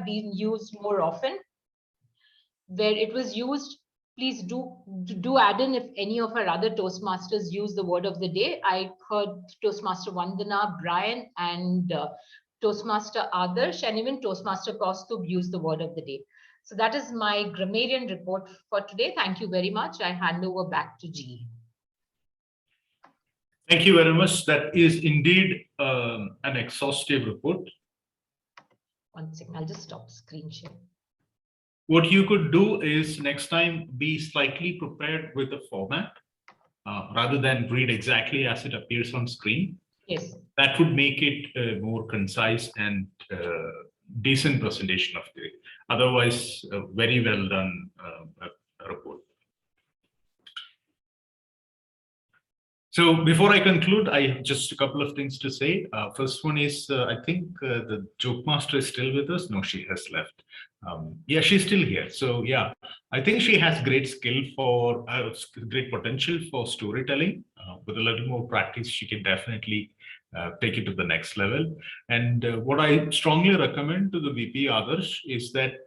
been used more often. Where it was used, please do add in if any of our other Toastmasters use the word of the day. I heard Toastmaster Vandana, Brian, and Toastmaster Adarsh, and even Toastmaster Kaustubh use the word of the day. So that is my grammarian report for today. Thank you very much. I hand over back to G. Thank you very much. That is indeed an exhaustive report. One second, I'll just stop screen share. What you could do is next time be slightly prepared with the format rather than read exactly as it appears on screen. Yes. That would make it more concise and decent presentation of the otherwise very well done report. So before I conclude, I have just a couple of things to say. First one is, I think the joke master is still with us. No, she has left. Yeah, she's still here. So yeah, I think she has great skill for, great potential for storytelling. With a little more practice, she can definitely take it to the next level. And what I strongly recommend to the VP others is that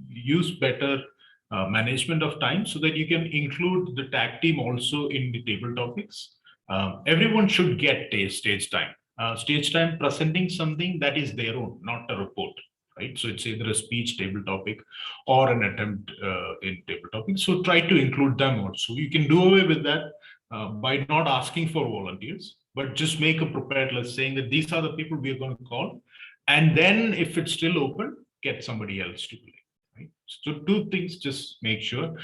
use better management of time so that you can include the tag team also in the table topics. Everyone should get stage time. Stage time presenting something that is their own, not a report, right? So it's either a speech table topic or an attempt in table topic. So try to include them also. You can do away with that by not asking for volunteers, but just make a prepared list saying that these are the people we are going to call. And then if it's still open, get somebody else to play, right? So two things, just make sure.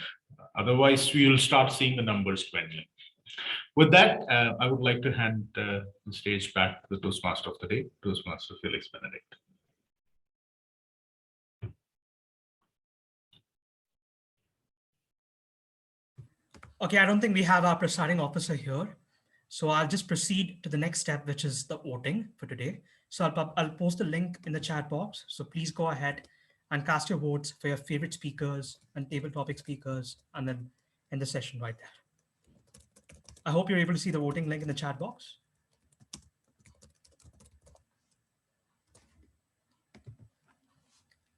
Otherwise, we will start seeing the numbers dwindling. With that, I would like to hand the stage back to the Toastmaster of the day, Toastmaster Felix Benedict. Okay, I don't think we have our presiding officer here. So I'll just proceed to the next step, which is the voting for today. So I'll post the link in the chat box. So please go ahead and cast your votes for your favorite speakers and table topic speakers, and then end the session right there. I hope you're able to see the voting link in the chat box.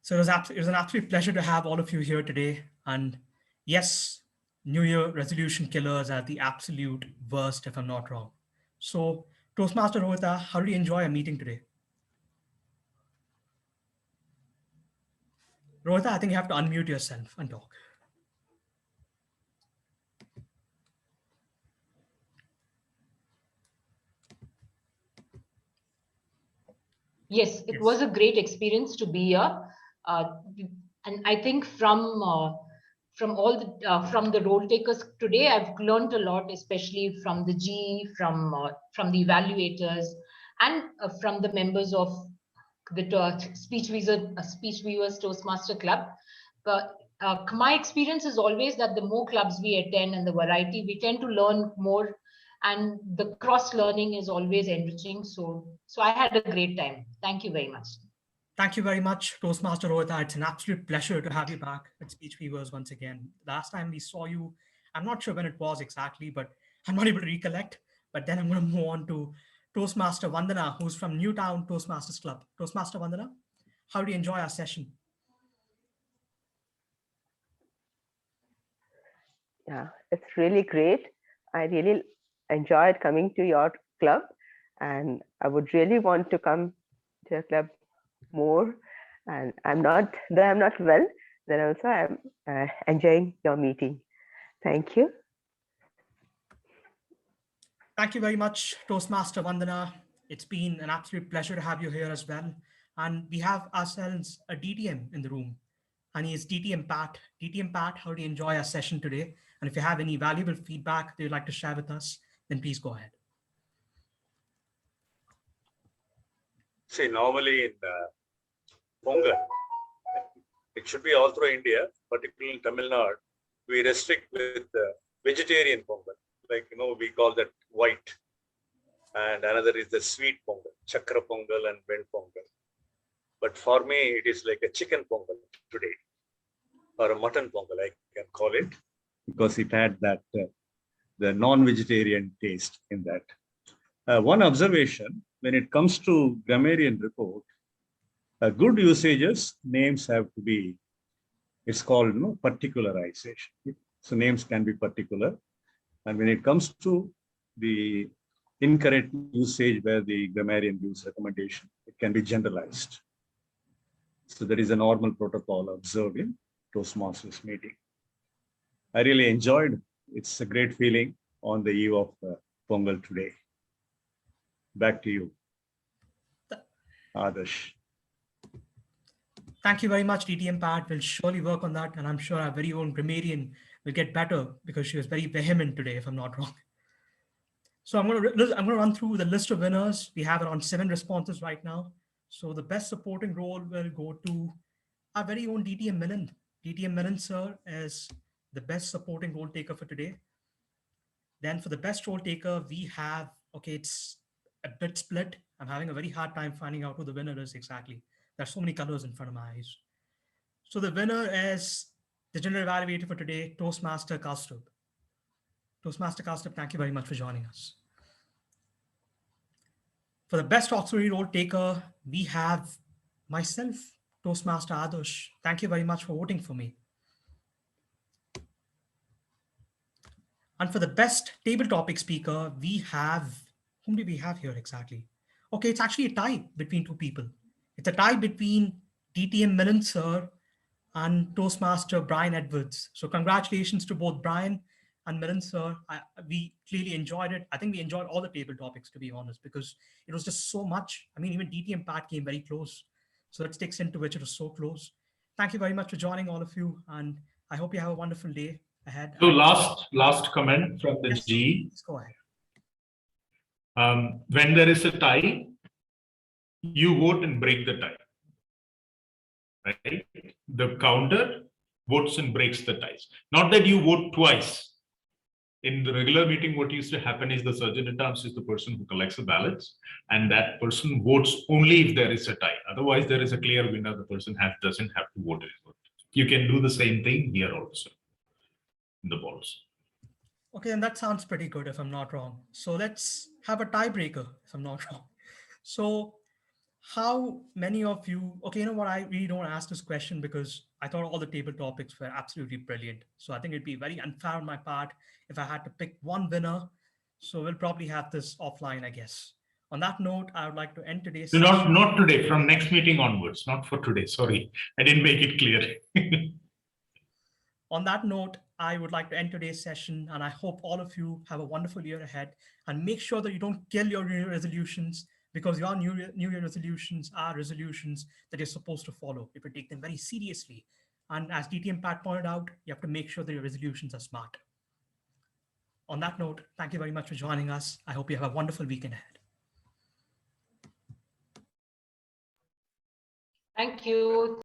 So it was an absolute pleasure to have all of you here today. And yes, New Year resolution killers are the absolute worst, if I'm not wrong. So Toastmaster Rohita, how did you enjoy our meeting today? Rohita, I think you have to unmute yourself and talk. Yes, it was a great experience to be here, and I think from all the from the role takers today, I've learned a lot, especially from the G, from the evaluators, and from the members of the Speech Weavers Toastmaster Club. But my experience is always that the more clubs we attend and the variety, we tend to learn more. And the cross learning is always enriching. So I had a great time. Thank you very much. Thank you very much, Toastmaster Rohita. It's an absolute pleasure to have you back at Speech Weavers once again. Last time we saw you, I'm not sure when it was exactly, but I'm not able to recollect. But then I'm going to move on to Toastmaster Vandana, who's from Newtown Toastmasters Club. Toastmaster Vandana, how do you enjoy our session? Yeah, it's really great. I really enjoyed coming to your club, and I would really want to come to your club more. And I'm not well, then also I'm enjoying your meeting. Thank you. Thank you very much, Toastmaster Vandana. It's been an absolute pleasure to have you here as well. And we have ourselves a DTM in the room, and he is DTM Pat. DTM Pat, how do you enjoy our session today? And if you have any valuable feedback that you'd like to share with us, then please go ahead. See, normally in Pongal, it should be all through India, particularly in Tamil Nadu, we restrict with vegetarian Pongal. Like, we call that white. And another is the sweet Pongal, Chakra Pongal and Ven Pongal. But for me, it is like a chicken Pongal today, or a mutton Pongal, I can call it, because it had that the non-vegetarian taste in that. One observation, when it comes to grammarian report, Good usages, names have to be, it's called particularization. So names can be particular. And when it comes to the incorrect usage where the grammarian gives recommendation, it can be generalized. So there is a normal protocol observed in Toastmasters meeting. I really enjoyed. It's a great feeling on the eve of Pongal today. Back to you, Adarsh. Thank you very much, DTM Pat. We'll surely work on that. And I'm sure our very own grammarian will get better because she was very vehement today, if I'm not wrong. So I'm going to run through the list of winners. We have around 7 responses right now. So the best supporting role will go to our very own DTM Milind. DTM Milind, sir, is the best supporting role taker for today. Then for the best role taker, we have, okay, it's a bit split. I'm having a very hard time finding out who the winner is exactly. There's so many colors in front of my eyes. So the winner is the general evaluator for today, Toastmaster Kaustubh. Toastmaster Kaustubh, thank you very much for joining us. For the best auxiliary role taker, we have myself, Toastmaster Adarsh. Thank you very much for voting for me. And for the best table topic speaker, we have, whom do we have here exactly? Okay, it's actually a tie between 2 people. It's a tie between DTM Milind sir and Toastmaster Brian Edwards. So congratulations to both Brian and Milind sir. We clearly enjoyed it. I think we enjoyed all the table topics, to be honest, because it was just so much. I mean, even DTM Pat came very close. So let's take into which it was so close. Thank you very much for joining, all of you. And I hope you have a wonderful day ahead. So last comment from the Yes, G. please go ahead. When there is a tie, you vote and break the tie. Right? The counter votes and breaks the ties. Not that you vote twice. In the regular meeting, what used to happen is the sergeant at arms is the person who collects the ballots, and that person votes only if there is a tie. Otherwise, there is a clear winner. The person doesn't have to vote anymore. You can do the same thing here also in the balls. Okay, and that sounds pretty good if I'm not wrong. So let's have a tiebreaker if I'm not wrong. So how many of you, okay, you know what, I really don't ask this question because I thought all the table topics were absolutely brilliant. So I think it'd be very unfair on my part if I had to pick one winner. So we'll probably have this offline, I guess. On that note, I would like to end today's session. Not today, from next meeting onwards, not for today. Sorry, I didn't make it clear. On that note, I would like to end today's session, and I hope all of you have a wonderful year ahead, and make sure that you don't kill your New Year resolutions, because your New Year resolutions are resolutions that you're supposed to follow if you take them very seriously. And as DTM Pat pointed out, you have to make sure that your resolutions are smart. On that note, thank you very much for joining us. I hope you have a wonderful weekend ahead. Thank you.